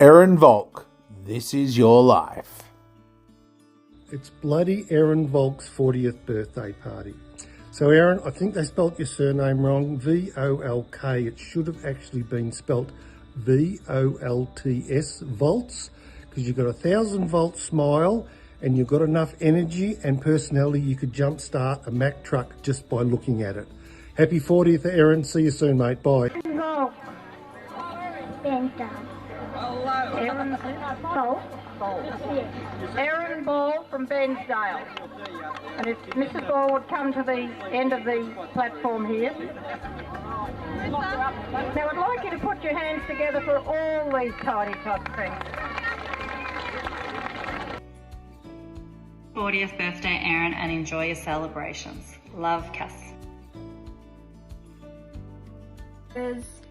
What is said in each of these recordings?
Erin Volk. This is your life. It's bloody Erin Volk's 40th birthday party. So Erin, I think they spelt your surname wrong, V-O-L-K. It should have actually been spelt V-O-L-T-S, Volts, because you've got a 1,000-volt smile and you've got enough energy and personality you could jumpstart a Mack truck just by looking at it. Happy 40th, Erin. See you soon, mate. Bye. Volk. Erin Volk. Erin Ball from Bensdale. And if Mrs. Ball would come to the end of the platform here. Now I'd like you to put your hands together for all these tidy tot things. 40th birthday, Erin, and enjoy your celebrations. Love, Cass.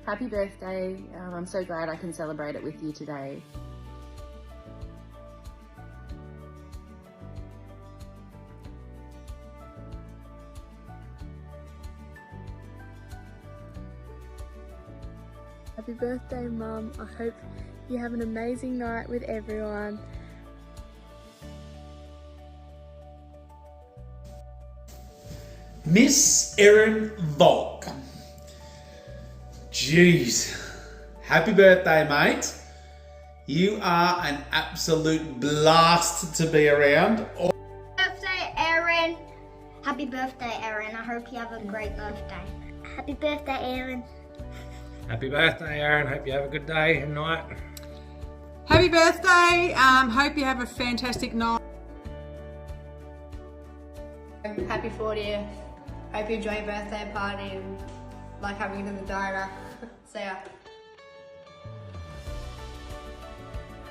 Happy birthday. I'm so glad I can celebrate it with you today. Happy birthday, Mum. I hope you have an amazing night with everyone. Miss Erin Volk. Jeez. Happy birthday, mate. You are an absolute blast to be around. Birthday, Erin. Happy birthday, Erin. I hope you have a great birthday. Happy birthday, Erin. Happy birthday, Erin. Hope you have a good day and night. Happy birthday. Hope you have a fantastic night. Happy 40th. Hope you enjoy your birthday party and like having it in the diner. See ya.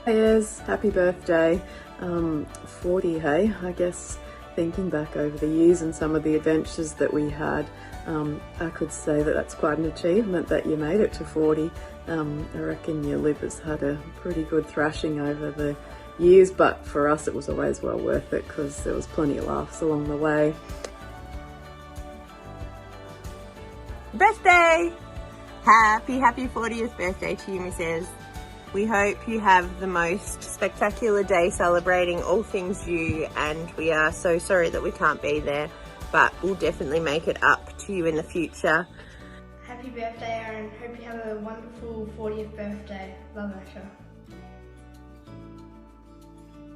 Yes, happy birthday. 40, hey? I guess thinking back over the years and some of the adventures that we had, I could say that that's quite an achievement that you made it to 40. I reckon your liver's had a pretty good thrashing over the years, but for us it was always well worth it because there was plenty of laughs along the way. Birthday! Happy 40th birthday to you, Mrs. We hope you have the most spectacular day celebrating all things you, and we are so sorry that we can't be there, but we'll definitely make it up to you in the future. Happy birthday, Erin. Hope you have a wonderful 40th birthday. Love, Asha.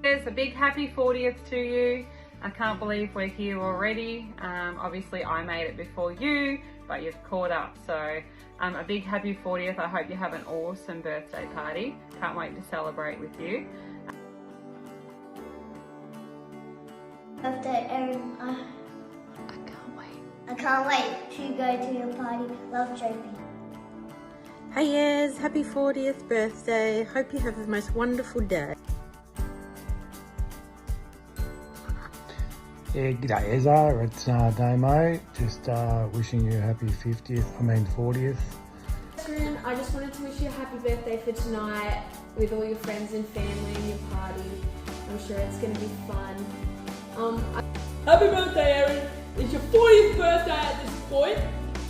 There's a big happy 40th to you. I can't believe we're here already. Obviously I made it before you, but you've caught up. So a big happy 40th. I hope you have an awesome birthday party. Can't wait to celebrate with you. Birthday, Erin. I can't wait to go to your party. Love, Joby. Hey yes, happy 40th birthday. Hope you have the most wonderful day. Yeah, g'day Ezra, it's Damo, just wishing you a happy 40th. Erin, I just wanted to wish you a happy birthday for tonight with all your friends and family and your party. I'm sure it's going to be fun. Happy birthday, Erin! It's your 40th birthday at this point.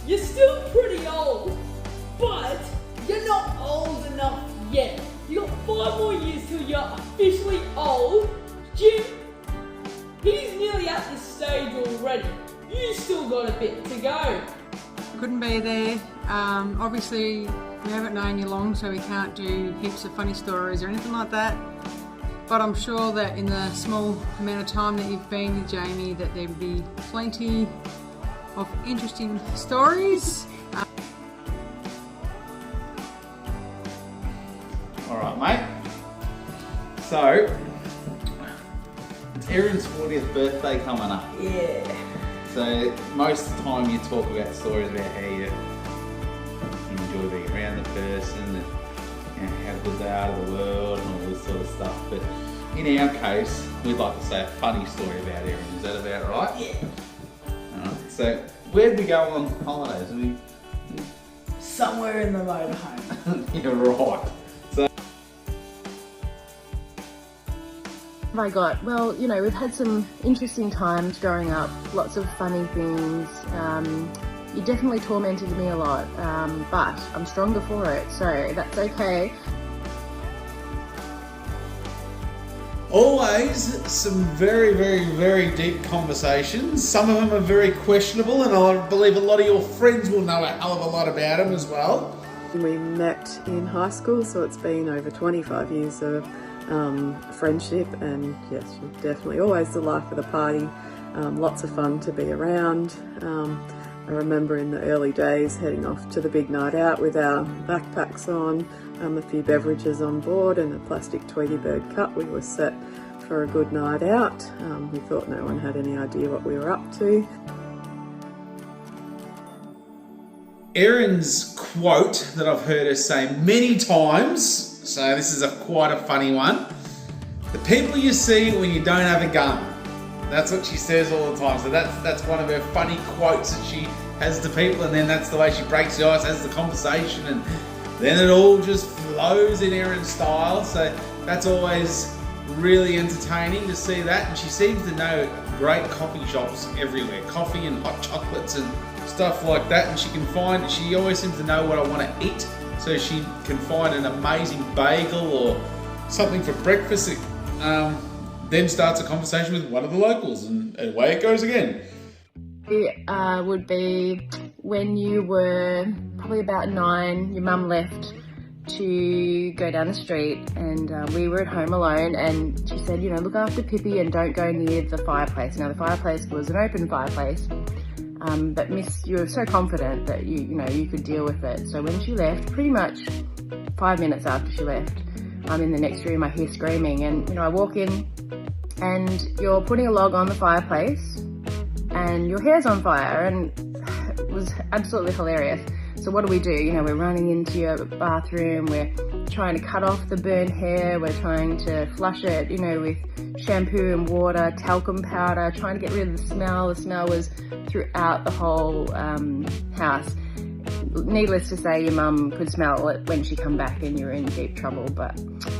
You're still pretty old, but you're not old enough yet. You got 5 more years till you're officially old. Jim, he's nearly at this stage already. You still got a bit to go. Couldn't be there. Obviously, we haven't known you long, so we can't do heaps of funny stories or anything like that. But I'm sure that in the small amount of time that you've been with Jamie, that there will be plenty of interesting stories. All right, mate. So, it's Erin's 40th birthday coming up. Yeah. So, most of the time you talk about stories about how you enjoy being around the person and how good they are to the world and all this sort of stuff. But in our case, we'd like to say a funny story about Erin. Is that about right? Yeah. Alright, so where'd we go on holidays? Somewhere in the motorhome. You're right. So My God, well, you know, we've had some interesting times growing up, lots of funny things. You definitely tormented me a lot, but I'm stronger for it, so that's okay. Always some very, very, very deep conversations. Some of them are very questionable, and I believe a lot of your friends will know a hell of a lot about them as well. We met in high school, so it's been over 25 years of friendship, and yes, you're definitely always the life of the party. Lots of fun to be around. I remember in the early days heading off to the big night out with our backpacks on, a few beverages on board and a plastic Tweety Bird cup. We were set for a good night out. We thought no one had any idea what we were up to. Erin's quote that I've heard her say many times, so this is quite a funny one. The people you see when you don't have a gun. That's what she says all the time. So that's one of her funny quotes that she has to people, and then that's the way she breaks the ice, has the conversation, and then it all just flows in Erin's style. So that's always really entertaining to see that. And she seems to know great coffee shops everywhere, coffee and hot chocolates and stuff like that. And she always seems to know what I want to eat, so she can find an amazing bagel or something for breakfast. Then starts a conversation with one of the locals, and away it goes again. It would be when you were probably about 9, your mum left to go down the street, and we were at home alone, and she said, look after Pippi and don't go near the fireplace. Now the fireplace was an open fireplace, but Miss, you were so confident that you could deal with it. So when she left, pretty much 5 minutes after she left, I'm in the next room, I hear screaming, and I walk in and you're putting a log on the fireplace and your hair's on fire, and it was absolutely hilarious. So what do? We're running into your bathroom, we're trying to cut off the burnt hair, we're trying to flush it, with shampoo and water, talcum powder, trying to get rid of the smell. The smell was throughout the whole house. Needless to say, your mum could smell it when she come back and you're in deep trouble, but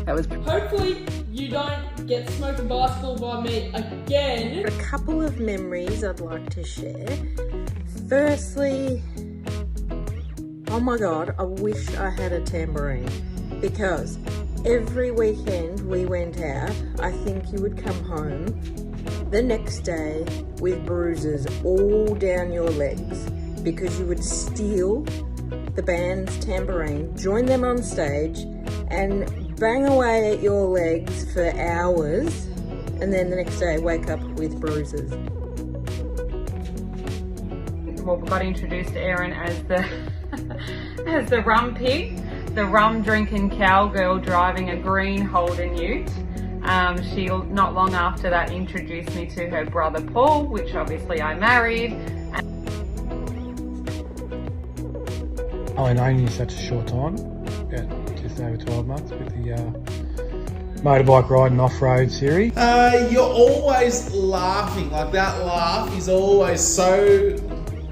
that was... Hopefully you don't get smoked a basketball by me again. A couple of memories I'd like to share. Firstly, oh my God, I wish I had a tambourine, because every weekend we went out, I think you would come home the next day with bruises all down your legs, because you would steal the band's tambourine, join them on stage, and bang away at your legs for hours, and then the next day wake up with bruises. Well, we got introduced to Erin as the rum pig, the rum drinking cowgirl driving a green Holden ute. She, not long after that, introduced me to her brother Paul, which obviously I married. Only known you such a short time, about just over 12 months with the motorbike riding off-road series. You're always laughing, like that laugh is always so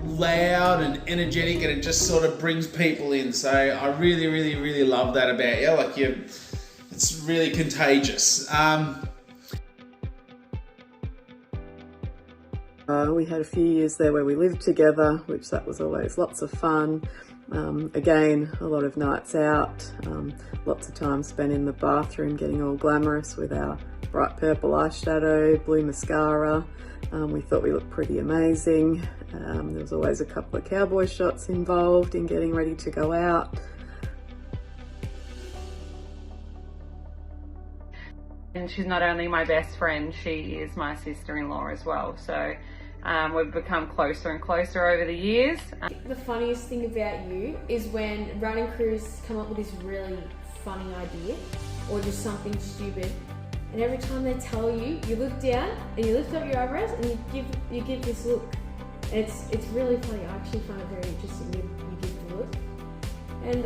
loud and energetic, and it just sort of brings people in. So I really, really, really love that about you. Like it's really contagious. We had a few years there where we lived together, which that was always lots of fun. Again, a lot of nights out, lots of time spent in the bathroom getting all glamorous with our bright purple eyeshadow, blue mascara. We thought we looked pretty amazing. There was always a couple of cowboy shots involved in getting ready to go out. And she's not only my best friend, she is my sister-in-law as well. So we've become closer and closer over the years. The funniest thing about you is when running crews come up with this really funny idea or just something stupid, and every time they tell you, you look down and you lift up your eyebrows and you give this look. And it's really funny. I actually find it very interesting you give the look. And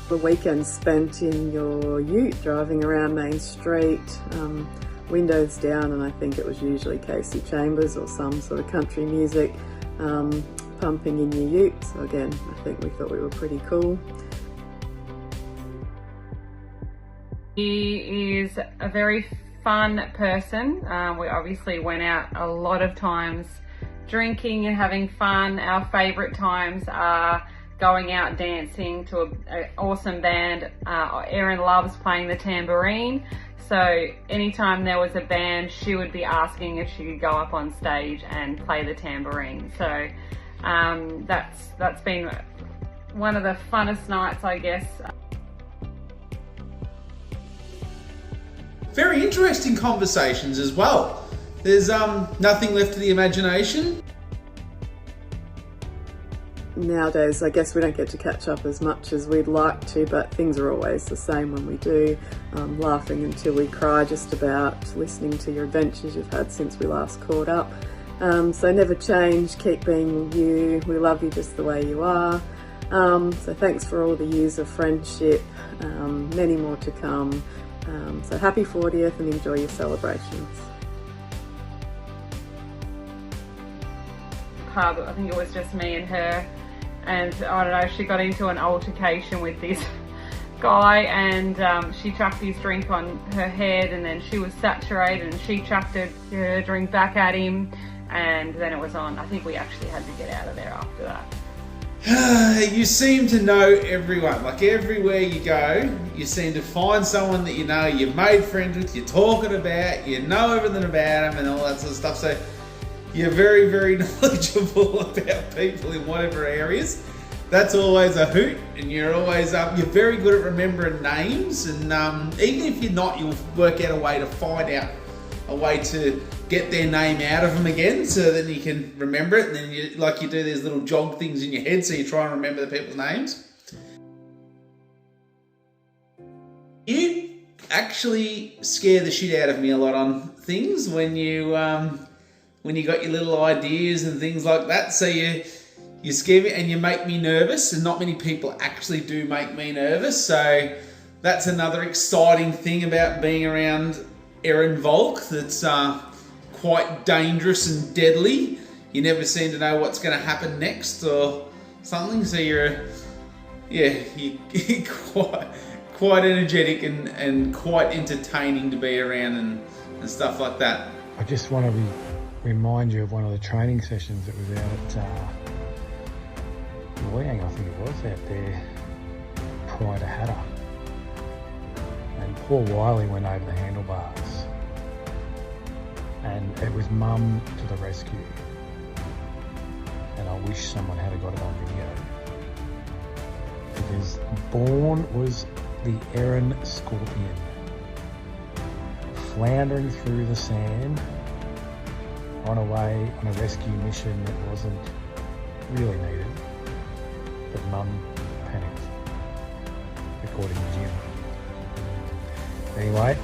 the weekends spent in your ute driving around Main Street, windows down, and I think it was usually Casey Chambers or some sort of country music pumping in your ute. So again, I think we thought we were pretty cool. He is a very fun person. We obviously went out a lot of times drinking and having fun. Our favourite times are going out dancing to an awesome band. Erin loves playing the tambourine, so anytime there was a band, she would be asking if she could go up on stage and play the tambourine. So that's been one of the funnest nights, I guess. Very interesting conversations as well. There's nothing left to the imagination. Nowadays, I guess we don't get to catch up as much as we'd like to, but things are always the same when we do. Laughing until we cry just about, listening to your adventures you've had since we last caught up. So never change, keep being you. We love you just the way you are. So thanks for all the years of friendship, many more to come. So happy 40th and enjoy your celebrations. Pub, I think it was just me and her, and I don't know, she got into an altercation with this guy, and she chucked his drink on her head, and then she was saturated and she chucked her drink back at him, and then it was on. I think we actually had to get out of there after that. You seem to know everyone. Like everywhere you go, you seem to find someone that you know, you've made friends with, you're talking about, you know everything about them and all that sort of stuff. So you're very, very knowledgeable about people in whatever areas. That's always a hoot, and you're always you're very good at remembering names, and even if you're not, you'll work out a way to find out a way to get their name out of them again, so then you can remember it, and then you do these little jog things in your head, so you try and remember the people's names. You actually scare the shit out of me a lot on things when you got your little ideas and things like that. So you scare me and you make me nervous, and not many people actually do make me nervous. So that's another exciting thing about being around Erin Volk that's quite dangerous and deadly. You never seem to know what's going to happen next or something. So you're quite energetic and quite entertaining to be around and stuff like that. I just want to remind you of one of the training sessions that was out at Loyang, I think it was, out there prior to Hatter. And poor Wiley went over the handlebars. And it was Mum to the rescue. And I wish someone had got it on video. Because born was the Erin Scorpion, floundering through the sand on a rescue mission that wasn't really needed. But Mum panicked, according to Jim. Anyway,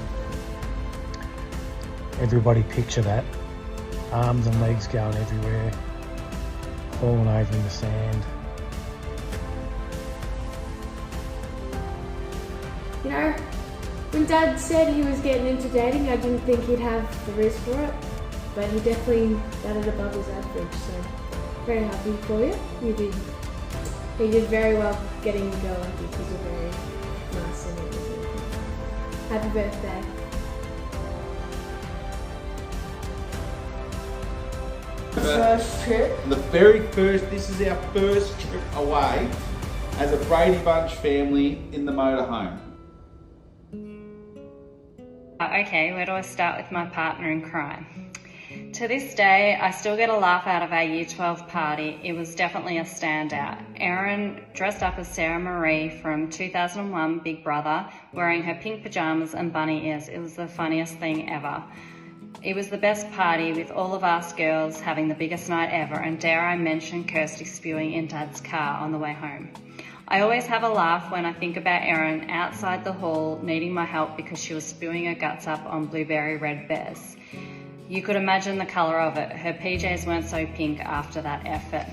everybody picture that. Arms and legs going everywhere, falling over in the sand. You know, when Dad said he was getting into dating, I didn't think he'd have the risk for it, but he definitely done it above his average, so very happy for you. He did very well getting you going because you're very nice and everything. Happy birthday. First trip. The very first, this is our first trip away as a Brady Bunch family in the motorhome. Okay, where do I start with my partner in crime? To this day, I still get a laugh out of our Year 12 party. It was definitely a standout. Erin dressed up as Sarah Marie from 2001 Big Brother, wearing her pink pyjamas and bunny ears. It was the funniest thing ever. It was the best party, with all of us girls having the biggest night ever, and dare I mention Kirsty spewing in Dad's car on the way home. I always have a laugh when I think about Erin outside the hall needing my help because she was spewing her guts up on blueberry red bears. You could imagine the colour of it. Her PJs weren't so pink after that effort.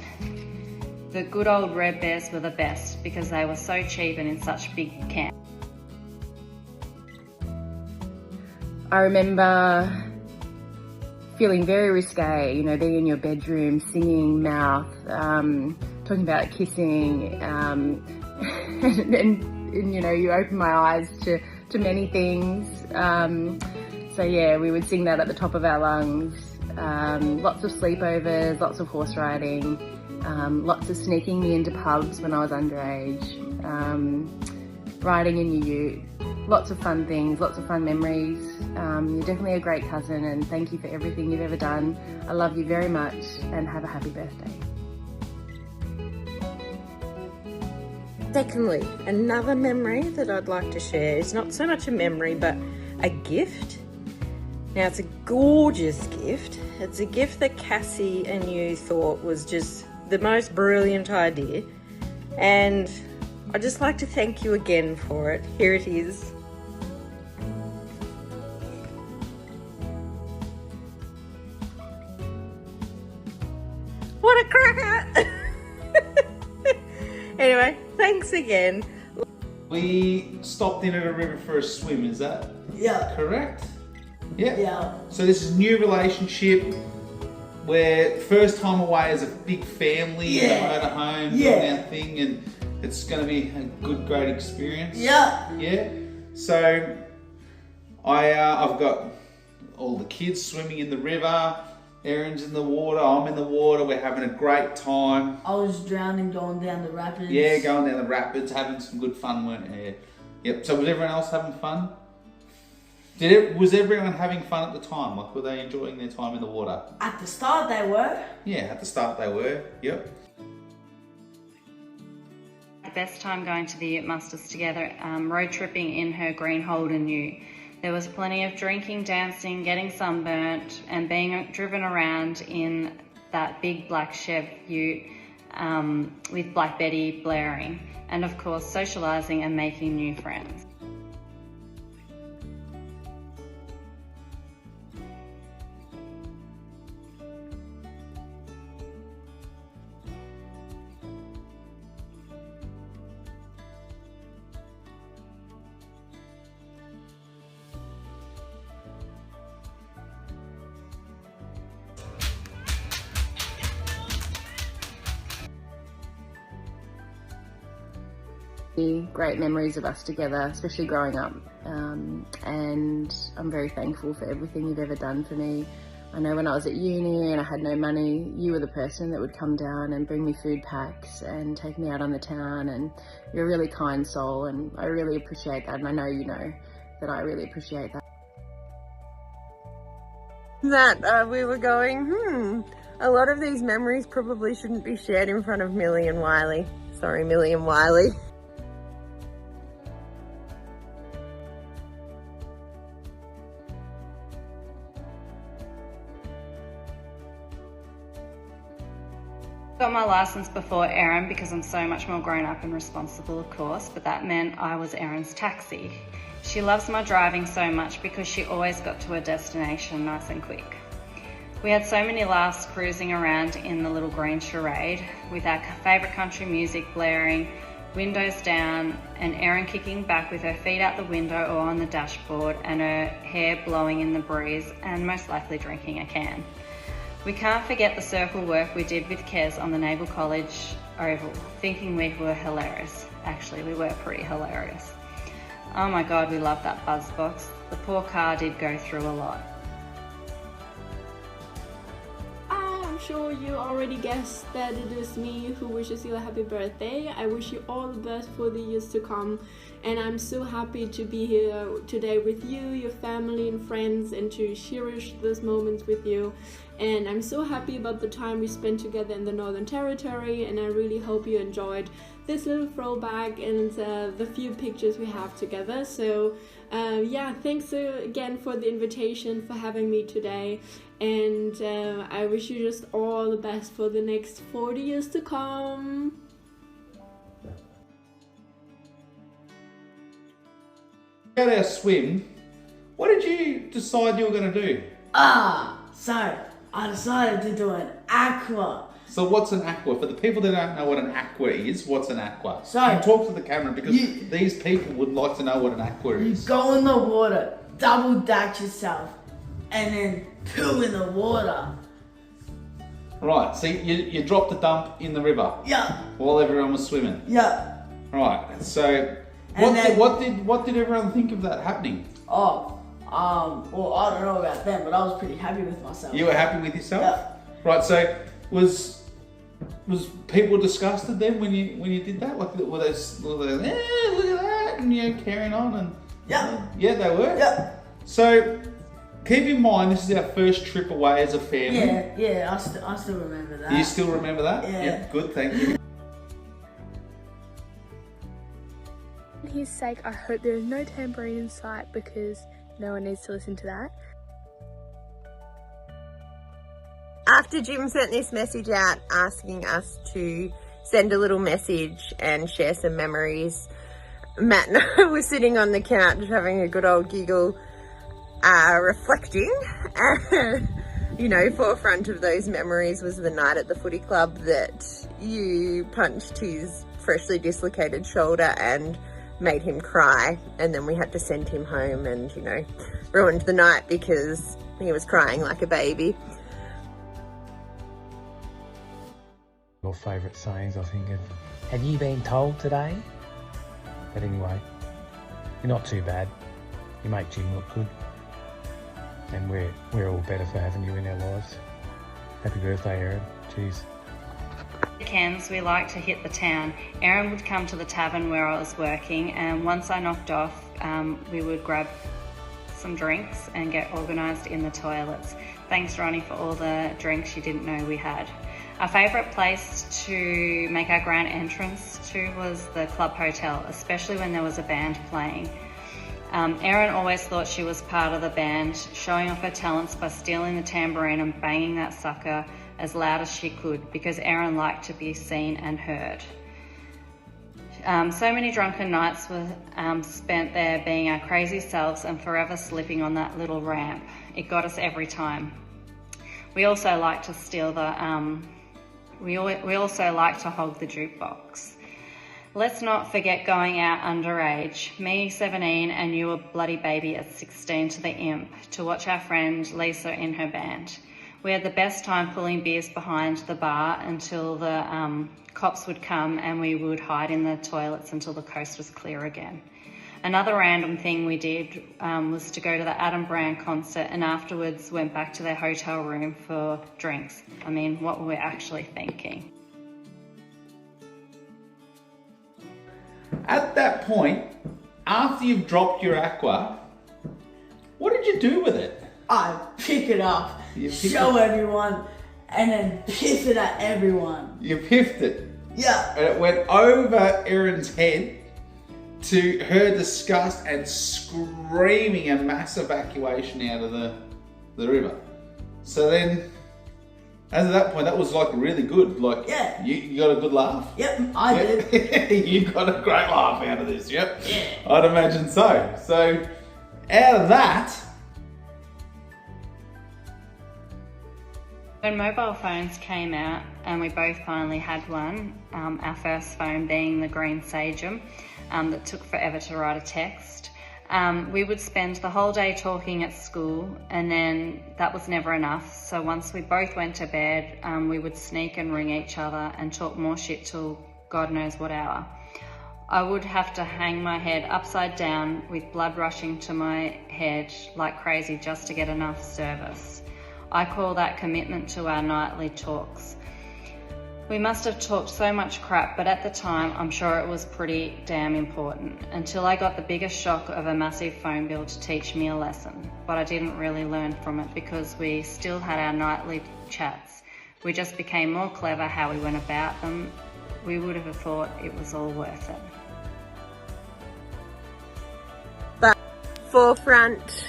The good old red bears were the best because they were so cheap and in such big camp. I remember feeling very risque, you know, being in your bedroom, singing mouth, talking about kissing, and you know, you open my eyes to many things. So yeah, we would sing that at the top of our lungs. Lots of sleepovers, lots of horse riding. lots of sneaking me into pubs when I was underage, riding in your ute, lots of fun things, lots of fun memories. You're definitely a great cousin, and thank you for everything you've ever done. I love you very much, and have a happy birthday. Secondly, another memory that I'd like to share is not so much a memory, but a gift. Now, it's a gorgeous gift. It's a gift that Cassie and you thought was just the most brilliant idea. And I'd just like to thank you again for it. Here it is. What a cracker! Anyway, thanks again. We stopped in at a river for a swim, is that correct? Yeah. Yeah. So this is new relationship where first time away as a big family in a motorhome, doing our thing, and it's going to be a good, great experience. Yeah. Yeah. So I've got all the kids swimming in the river. Erin's in the water, I'm in the water, we're having a great time. I was drowning going down the rapids. Yeah, going down the rapids, having some good fun, weren't you? Yep, so was everyone else having fun? Was everyone having fun at the time? Like, were they enjoying their time in the water? At the start they were. Yeah, at the start they were, yep. The best time going to the Ute Musters together, road tripping in her green Holden ute. There was plenty of drinking, dancing, getting sunburnt, and being driven around in that big black Chev ute with Black Betty blaring, and of course socialising and making new friends. Great memories of us together, especially growing up, and I'm very thankful for everything you've ever done for me. I know when I was at uni and I had no money, you were the person that would come down and bring me food packs and take me out on the town, and you're a really kind soul, and I really appreciate that, and I know you know that I really appreciate that. We were going, a lot of these memories probably shouldn't be shared in front of Millie and Wiley. Sorry, Millie and Wiley. Got my licence before Erin because I'm so much more grown up and responsible, of course, but that meant I was Erin's taxi. She loves my driving so much because she always got to her destination nice and quick. We had so many laughs cruising around in the little green charade with our favourite country music blaring, windows down, and Erin kicking back with her feet out the window or on the dashboard and her hair blowing in the breeze, and most likely drinking a can. We can't forget the circle work we did with Kez on the Naval College Oval, thinking we were hilarious. Actually, we were pretty hilarious. Oh my God, we loved that buzz box. The poor car did go through a lot. I'm sure you already guessed that it is me who wishes you a happy birthday. I wish you all the best for the years to come, and I'm so happy to be here today with you, your family and friends, and to cherish those moments with you. And I'm so happy about the time we spent together in the Northern Territory, and I really hope you enjoyed this little throwback and the few pictures we have together. So yeah, thanks again for the invitation, for having me today, and I wish you just all the best for the next 40 years to come. About our swim, what did you decide you were going to do? So I decided to do an aqua. So what's an aqua? For the people that don't know what an aqua is, what's an aqua? So you talk to the camera because these people would like to know what an aqua is. You go in the water, double dash yourself, and then poo in the water. Right, so you dropped a dump in the river. Yeah. While everyone was swimming. Yeah. Right. So what did everyone think of that happening? Well, I don't know about them, but I was pretty happy with myself. You were happy with yourself? Yeah. Right, so was was people disgusted then when you did that? Like, were they look at that, and carrying on and yeah, they were. Yeah. So keep in mind, this is our first trip away as a family. Yeah, I still remember that. You still remember that? Yeah. Good, thank you. For his sake, I hope there is no tambourine in sight because no one needs to listen to that. After Jim sent this message out asking us to send a little message and share some memories, Matt and I were sitting on the couch having a good old giggle, reflecting. You know, forefront of those memories was the night at the footy club that you punched his freshly dislocated shoulder and made him cry, and then we had to send him home and, you know, ruined the night because he was crying like a baby. Your favourite sayings, I think, of, have you been told today? But anyway, you're not too bad. You make Jim look good. And we're all better for having you in our lives. Happy birthday, Erin. Cheers. Weekends we like to hit the town. Erin would come to the tavern where I was working, and once I knocked off, we would grab some drinks and get organised in the toilets. Thanks, Ronnie, for all the drinks you didn't know we had. Our favourite place to make our grand entrance to was the club hotel, especially when there was a band playing. Erin always thought she was part of the band, showing off her talents by stealing the tambourine and banging that sucker as loud as she could, because Erin liked to be seen and heard. So many drunken nights were spent there being our crazy selves and forever slipping on that little ramp. It got us every time. We also like to steal the, we also like to hog the jukebox. Let's not forget going out underage, me 17 and you a bloody baby at 16 to the Imp, to watch our friend Lisa in her band. We had the best time pulling beers behind the bar until the cops would come, and we would hide in the toilets until the coast was clear again. Another random thing we did was to go to the Adam Brand concert and afterwards went back to their hotel room for drinks. I mean, what were we actually thinking? At that point, after you've dropped your aqua, what did you do with it? I pick it up, show everyone, and then piss it at everyone. You piffed it? Yeah. And it went over Erin's head, to her disgust and screaming a mass evacuation out of the river. So then, as of that point, that was like really good. Like, yeah, you got a good laugh? Yep, I did. You got a great laugh out of this, yep? Yeah. I'd imagine so. So, out of that, when mobile phones came out, and we both finally had one, our first phone being the green Sagem, that took forever to write a text. We would spend the whole day talking at school, and then that was never enough. So once we both went to bed, we would sneak and ring each other and talk more shit till God knows what hour. I would have to hang my head upside down with blood rushing to my head like crazy just to get enough service. I call that commitment to our nightly talks. We must have talked so much crap, but at the time, I'm sure it was pretty damn important, until I got the biggest shock of a massive phone bill to teach me a lesson. But I didn't really learn from it because we still had our nightly chats. We just became more clever how we went about them. We would have thought it was all worth it. But forefront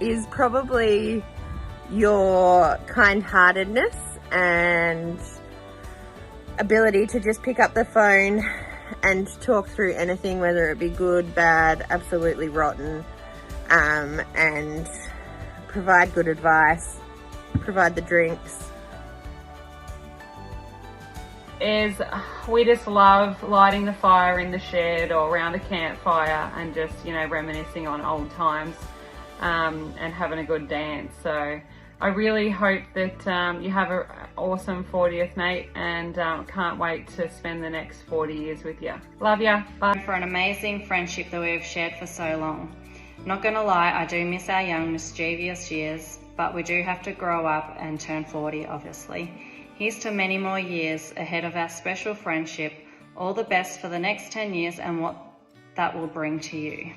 is probably your kind-heartedness and ability to just pick up the phone and talk through anything, whether it be good, bad, absolutely rotten, and provide good advice, provide the drinks. We just love lighting the fire in the shed or around a campfire and just, you know, reminiscing on old times and having a good dance. So I really hope that you have an awesome 40th, mate, and can't wait to spend the next 40 years with you. Love ya. Bye. For an amazing friendship that we have shared for so long. Not gonna lie, I do miss our young, mischievous years, but we do have to grow up and turn 40, obviously. Here's to many more years ahead of our special friendship. All the best for the next 10 years and what that will bring to you.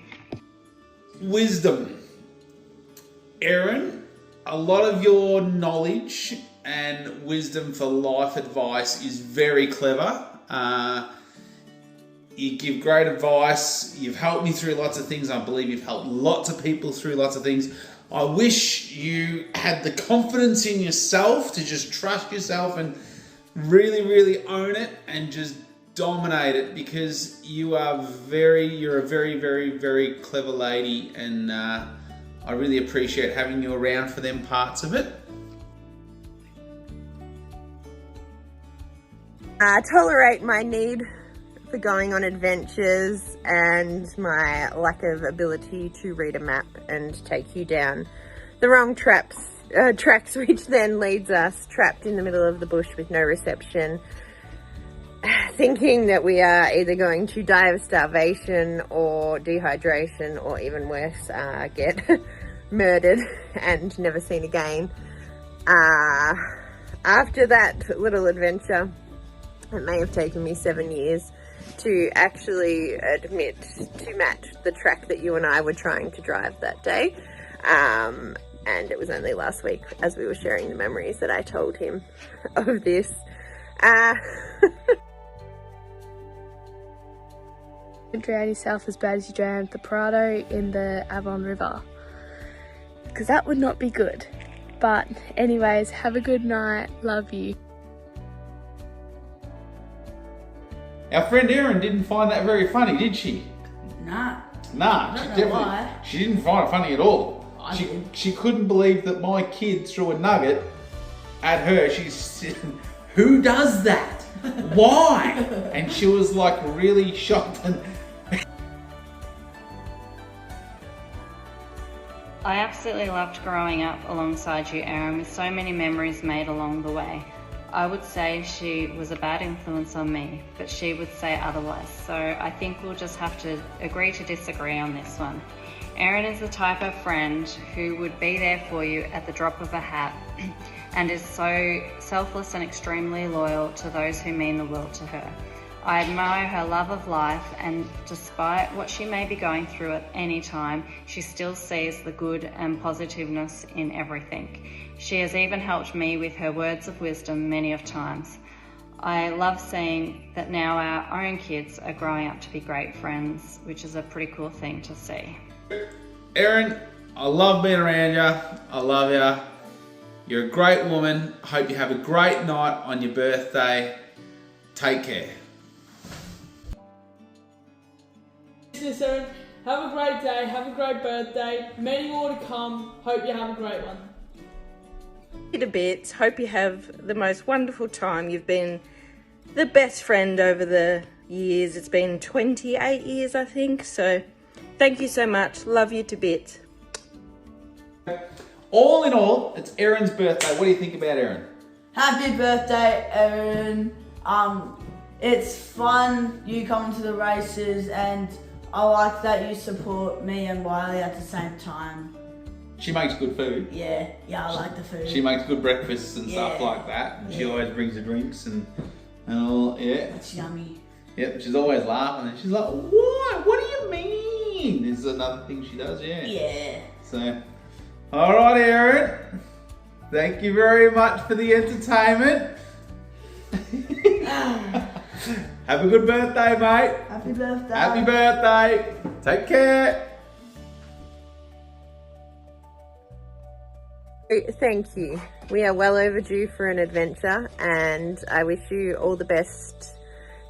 Wisdom. Erin, a lot of your knowledge and wisdom for life advice is very clever. You give great advice. You've helped me through lots of things. I believe you've helped lots of people through lots of things. I wish you had the confidence in yourself to just trust yourself and really, really own it and just dominate it, because you're a very, very clever lady, and I really appreciate having you around for them parts of it. Tolerate my need for going on adventures and my lack of ability to read a map and take you down the wrong tracks, which then leads us trapped in the middle of the bush with no reception, thinking that we are either going to die of starvation or dehydration, or even worse, get murdered and never seen again. After that little adventure, it may have taken me 7 years to actually admit to Matt the track that you and I were trying to drive that day. And it was only last week, as we were sharing the memories, that I told him of this. Drown yourself as bad as you drowned the Prado in the Avon River, because that would not be good. But anyways, have a good night. Love you. Our friend Erin didn't find that very funny, did she? Nah. Nah, I don't know why. she didn't find it funny at all. She couldn't believe that my kid threw a nugget at her. She said, "Who does that? Why?" And she was like really shocked. And I absolutely loved growing up alongside you, Erin, with so many memories made along the way. I would say she was a bad influence on me, but she would say otherwise. So I think we'll just have to agree to disagree on this one. Erin is the type of friend who would be there for you at the drop of a hat and is so selfless and extremely loyal to those who mean the world to her. I admire her love of life, and despite what she may be going through at any time, she still sees the good and positiveness in everything. She has even helped me with her words of wisdom many of times. I love seeing that now our own kids are growing up to be great friends, which is a pretty cool thing to see. Erin, I love being around you. I love you. You're a great woman. I hope you have a great night on your birthday. Take care. Erin, have a great day, have a great birthday, many more to come, hope you have a great one. A bit. Hope you have the most wonderful time. You've been the best friend over the years. It's been 28 years, I think, so thank you so much. Love you to bits. All in all, it's Erin's birthday. What do you think about Erin? Happy birthday, Erin. It's fun you coming to the races, and I like that you support me and Wiley at the same time. She makes good food. Yeah, I like the food. She makes good breakfasts and stuff like that. And she always brings the drinks and all, yeah. It's yummy. Yep, she's always laughing and she's like, "What? What do you mean?" This is another thing she does, yeah. Yeah. So, alright, Erin. Thank you very much for the entertainment. Have a good birthday, mate. Happy birthday. Happy birthday. Take care. Thank you. We are well overdue for an adventure, and I wish you all the best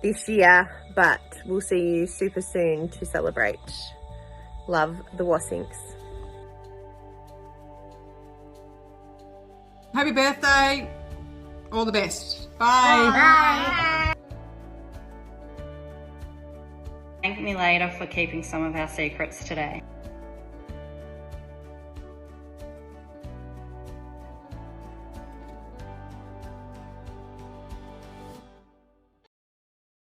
this year, but we'll see you super soon to celebrate. Love, the Wassinks. Happy birthday. All the best. Bye. Bye. Thank me later for keeping some of our secrets today.